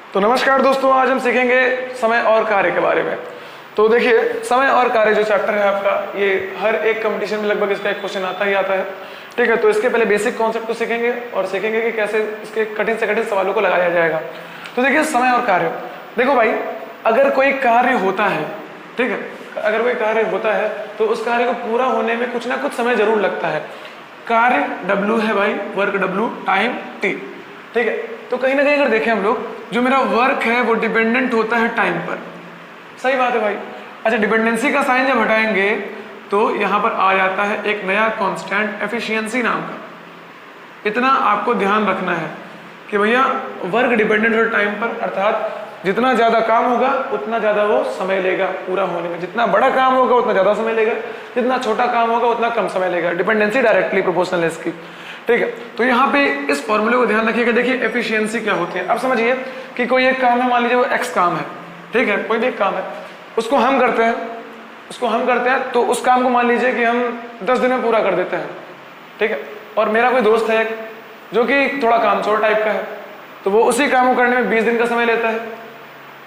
तो नमस्कार दोस्तों, आज हम सीखेंगे समय और कार्य के बारे में। तो देखिए, समय और कार्य जो चैप्टर है आपका, ये हर एक कंपटीशन में लगभग इसका एक क्वेश्चन आता ही आता है। ठीक है, तो इसके पहले बेसिक कॉन्सेप्ट को सीखेंगे और सीखेंगे कि कैसे इसके कठिन से कठिन सवालों को लगाया जाएगा। तो देखिए, समय और कार्य, देखो भाई, अगर कोई कार्य होता है, ठीक है, अगर कोई कार्य होता है तो उस कार्य को पूरा होने में कुछ ना कुछ समय जरूर लगता है। कार्य W है भाई, वर्क W, टाइम T। ठीक है, तो कहीं ना कहीं अगर देखें हम लोग, जो मेरा वर्क है वो डिपेंडेंट होता है टाइम पर। सही बात है भाई। अच्छा, डिपेंडेंसी का साइन जब हटाएंगे तो यहां पर आ जाता है एक नया कांस्टेंट, एफिशिएंसी नाम का। इतना आपको ध्यान रखना है कि भैया वर्क डिपेंडेंट है टाइम पर, अर्थात जितना ज्यादा काम होगा उतना ज्यादा वो समय लेगा पूरा होने में। जितना बड़ा काम होगा उतना ज्यादा समय लेगा, जितना छोटा काम होगा उतना कम समय लेगा। डिपेंडेंसी डायरेक्टली प्रोपोर्शनल है इसकी। ठीक है, तो यहाँ पे इस फॉर्मूले को ध्यान रखिएगा। देखिए एफिशिएंसी क्या होती है। अब समझिए कि कोई एक काम है, मान लीजिए वो एक्स काम है, ठीक है, कोई भी एक काम है, उसको हम करते हैं, तो उस काम को मान लीजिए कि हम 10 दिन में पूरा कर देते हैं। ठीक है, और मेरा कोई दोस्त है जो कि थोड़ा कामचोर टाइप का है, तो वो उसी काम को करने में 20 दिन का समय लेता है।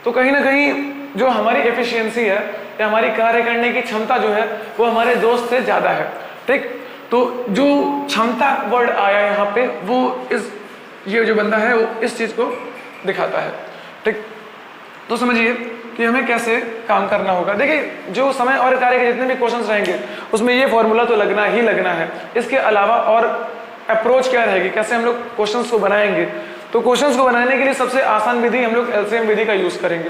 तो कहीं ना कहीं जो हमारी एफिशिएंसी है या हमारी कार्य करने की क्षमता जो है वो हमारे दोस्त से ज्यादा है। ठीक, तो जो क्षमता वर्ड आया यहाँ पे, वो ये जो बंदा है वो इस चीज को दिखाता है। ठीक, तो समझिए कि हमें कैसे काम करना होगा। देखिए, जो समय और कार्य के जितने भी क्वेश्चंस रहेंगे उसमें ये फॉर्मूला तो लगना ही लगना है। इसके अलावा और अप्रोच क्या रहेगी, कैसे हम लोग क्वेश्चंस को बनाएंगे। तो क्वेश्चंस को बनाने के लिए सबसे आसान विधि हम लोग एलसीएम विधि का यूज करेंगे।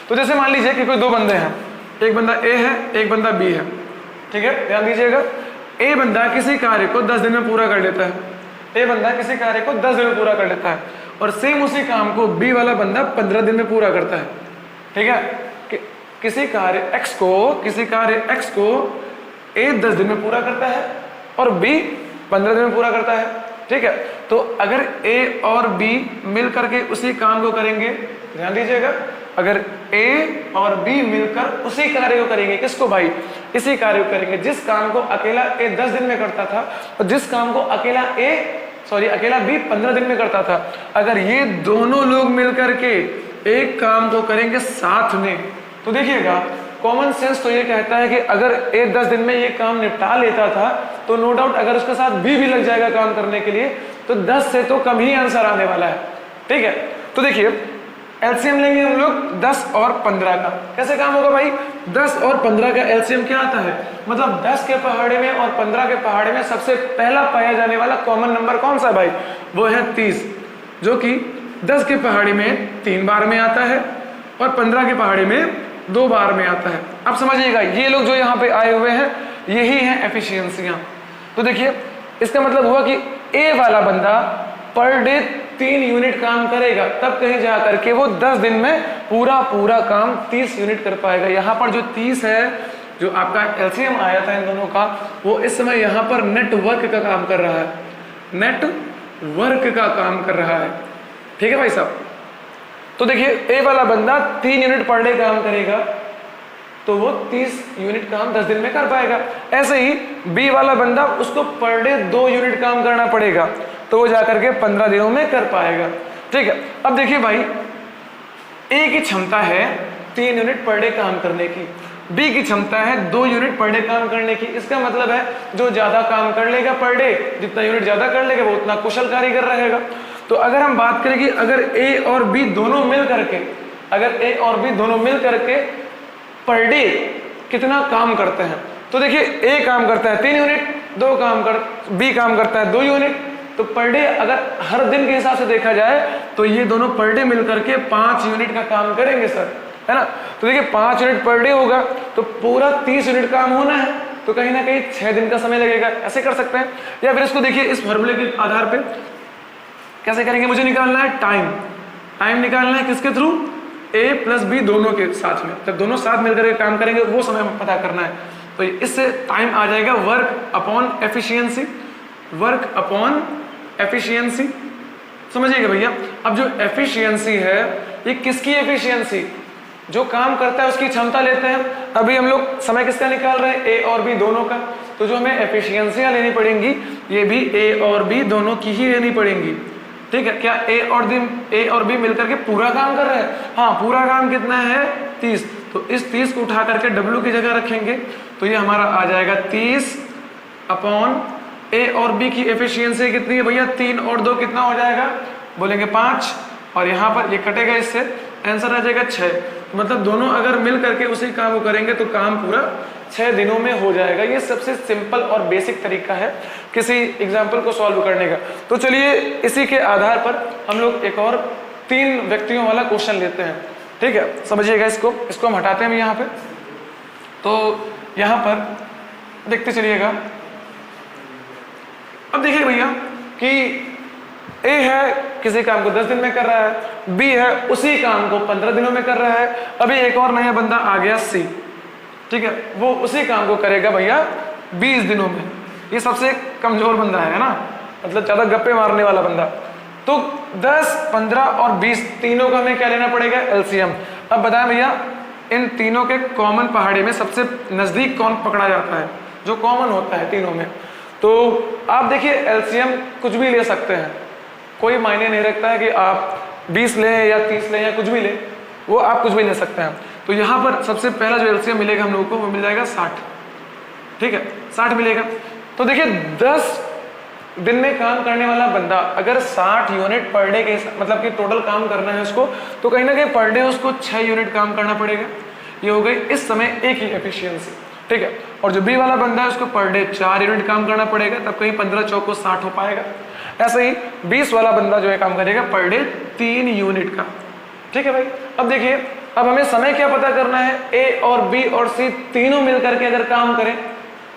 तो जैसे मान लीजिए कि कोई दो बंदे हैं, एक बंदा ए है, एक बंदा बी है। ठीक है, ध्यान दीजिएगा, ए बंदा किसी कार्य को 10 दिन में पूरा कर लेता है। ए बंदा किसी कार्य को 10 दिन में पूरा कर लेता है और सेम उसी काम को बी वाला बंदा 15 दिन में पूरा करता है। ठीक है, किसी कार्य एक्स को ए 10 दिन में पूरा करता है और बी 15 दिन में पूरा करता है। ठीक है, तो अगर ए और बी मिल करके उसी काम को करेंगे, ध्यान दीजिएगा, अगर ए और बी मिलकर उसी कार्य को करेंगे, किसको भाई, इसी कार्य को करेंगे जिस काम को अकेला ए 10 दिन में करता था और जिस काम को अकेला बी 15 दिन में करता था, अगर ये दोनों लोग मिलकर के एक काम को करेंगे साथ में, तो देखिएगा कॉमन सेंस तो ये कहता है कि अगर ए 10 दिन में ये काम निपटा लेता था तो नो डाउट अगर उसके साथ बी भी लग जाएगा काम करने के लिए तो 10 से तो कम ही आंसर आने वाला है। ठीक है, तो देखिए एलसीएम लेंगे हम लोग 10 और 15 का। कैसे काम होगा भाई, 10 और 15 का एलसीएम क्या आता है, मतलब 10 के पहाड़े में और 15 के पहाड़े में सबसे पहला पाया जाने वाला कॉमन नंबर कौन सा भाई, वो है 30, जो कि 10 के पहाड़े में 3 बार में आता है और 15 के पहाड़े में 2 बार में आता है। अब समझिएगा, ये लोग जो यहाँ पे आए हुए हैं यही हैं एफिशिएंसियां। तो देखिए इसका मतलब हुआ कि ए वाला बंदा पर डे 3 यूनिट काम करेगा, तब कहीं जा करके वो 10 दिन में पूरा काम 30 यूनिट कर पाएगा। यहाँ पर जो 30 है, जो आपका एलसीएम आया था इन दोनों का, वो इस समय यहाँ पर नेटवर्क का काम कर रहा है, नेटवर्क का काम कर रहा है। ठीक है भाई साहब, तो देखिए ए वाला बंदा 3 यूनिट पर डे काम करेगा तो वो 30 यूनिट काम 10 दिन में कर पाएगा। ऐसे ही बी वाला बंदा, उसको पर डे 2 यूनिट काम करना पड़ेगा तो वो जाकर के 15 दिनों में कर पाएगा। ठीक है, अब देखिए भाई, ए की क्षमता है 3 यूनिट पर डे काम करने की, बी की क्षमता है 2 यूनिट पर डे काम करने की। इसका मतलब है जो ज्यादा काम कर लेगा पर डे, जितना यूनिट ज्यादा कर लेगा वो उतना कुशल कारीगर रहेगा। तो अगर हम बात करें कि अगर ए और बी दोनों मिल करके पर डे कितना काम करते हैं, तो देखिए ए काम करता है 3 यूनिट, बी काम करता है 2 यूनिट, तो पर डे अगर हर दिन के हिसाब से देखा जाए तो ये दोनों पर डे मिलकर के 5 यूनिट का काम करेंगे सर, है ना। तो देखिए 5 यूनिट पर डे होगा तो पूरा 30 यूनिट काम होना है, तो कहीं ना कहीं 6 दिन का समय लगेगा। ऐसे कर सकते हैं, या फिर इसको देखिए इस फॉर्मूले के आधार पे कैसे करेंगे, मुझे निकालना है टाइम निकालना है किसके थ्रू, ए प्लस बी दोनों के साथ में, जब दोनों साथ मिलकर के काम करेंगे वो समय पता करना है। तो इससे टाइम आ जाएगा वर्क अपॉन एफिशिएंसी, समझिएगा भैया। अब जो एफिशिएंसी है ये किसकी एफिशिएंसी, जो काम करता है उसकी क्षमता लेते हैं। अभी हम लोग समय किसका निकाल रहे हैं, ए और बी दोनों का, तो जो हमें एफिशिएंसियां लेनी पड़ेंगी ये भी ए और बी दोनों की ही लेनी पड़ेंगी। ठीक है, क्या ए और बी मिलकर के पूरा काम कर रहे हैं? हाँ, पूरा काम कितना है? 30। तो इस 30 को उठा करके W की जगह रखेंगे तो ये हमारा आ जाएगा 30 अपॉन ए और बी की एफिशिएंसी कितनी है भैया? 3 और 2 कितना हो जाएगा? बोलेंगे 5, और यहाँ पर ये कटेगा, इससे आंसर आ जाएगा 6। मतलब दोनों अगर मिल करके उसी काम को करेंगे तो काम पूरा 6 दिनों में हो जाएगा। ये सबसे सिंपल और बेसिक तरीका है किसी एग्जाम्पल को सॉल्व करने का। तो चलिए इसी के आधार पर हम लोग एक और 3 व्यक्तियों वाला क्वेश्चन लेते हैं। ठीक है, समझिएगा इसको हम हटाते हैं यहाँ पे। तो यहाँ पर देखते चलिएगा। अब देखिए भैया कि ए है किसी काम को 10 दिन में कर रहा है, बी है उसी काम को 15 दिनों में कर रहा है, अभी एक और नया बंदा आ गया सी। ठीक है, वो उसी काम को करेगा भैया 20 दिनों में। ये सबसे कमजोर बंदा है ना, मतलब ज्यादा गप्पे मारने वाला बंदा। तो 10, 15 और 20 तीनों का हमें क्या लेना पड़ेगा? एलसीएम। अब बताएं भैया इन तीनों के कॉमन पहाड़े में सबसे नजदीक कौन पकड़ा जाता है? जो कॉमन होता है तीनों में। तो आप देखिए एलसीएम कुछ भी ले सकते हैं, कोई मायने नहीं रखता है कि आप 20 लें या 30 लें या कुछ भी लें, वो आप कुछ भी ले सकते हैं। तो यहाँ पर सबसे पहला जो एलसीएम मिलेगा हम लोगों को वो मिल जाएगा 60। ठीक है, 60 मिलेगा। तो देखिए 10 दिन में काम करने वाला बंदा अगर 60 यूनिट पर डे के मतलब कि टोटल काम करना है उसको, तो कहीं ना कहीं पर डे उसको 6 यूनिट काम करना पड़ेगा। ये हो गई इस समय ए की एफिशिएंसी। ठीक है, और जो बी वाला बंदा है उसको पर डे 4 यूनिट काम करना पड़ेगा, तब कहीं 15 चौको 60 हो पाएगा। ऐसे ही 20 वाला बंदा जो है काम करेगा पर डे 3 यूनिट का। ठीक है भाई, अब देखिए अब हमें समय क्या पता करना है? ए और बी और सी तीनों मिल करके अगर काम करें,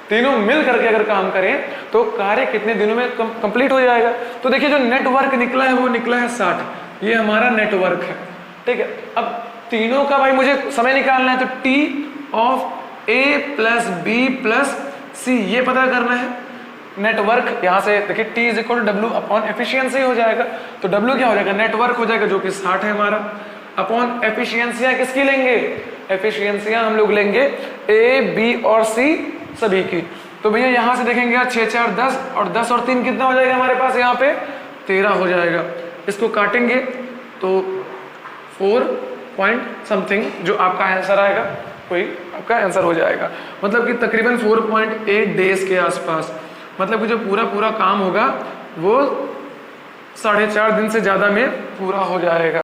तीनों मिल करके अगर काम करें तो कार्य कितने दिनों में कंप्लीट हो जाएगा? तो देखिए जो नेटवर्क निकला है वो निकला है 60, ये हमारा नेटवर्क है। ठीक है, अब तीनों का भाई मुझे समय निकालना है, तो T of A plus B plus C ये पता करना है। नेटवर्क यहाँ से देखिए T is equal W upon efficiency हो जाएगा। तो डब्ल्यू क्या हो जाएगा? नेटवर्क हो जाएगा जो कि 60 है हमारा, अपॉन एफिशिएंसियां किसकी लेंगे? एफिशिएंसियां हम लोग लेंगे ए बी और सी सभी की। तो भैया यहाँ से देखेंगे 6 4 10 और 10 और 3 कितना हो जाएगा हमारे पास? यहाँ पे 13 हो जाएगा। इसको काटेंगे तो 4 पॉइंट समथिंग जो आपका आंसर आएगा कोई आपका आंसर हो जाएगा। मतलब कि तकरीबन 4.8 डेज के आसपास, मतलब कि जो पूरा काम होगा वो 4.5 दिन से ज्यादा में पूरा हो जाएगा।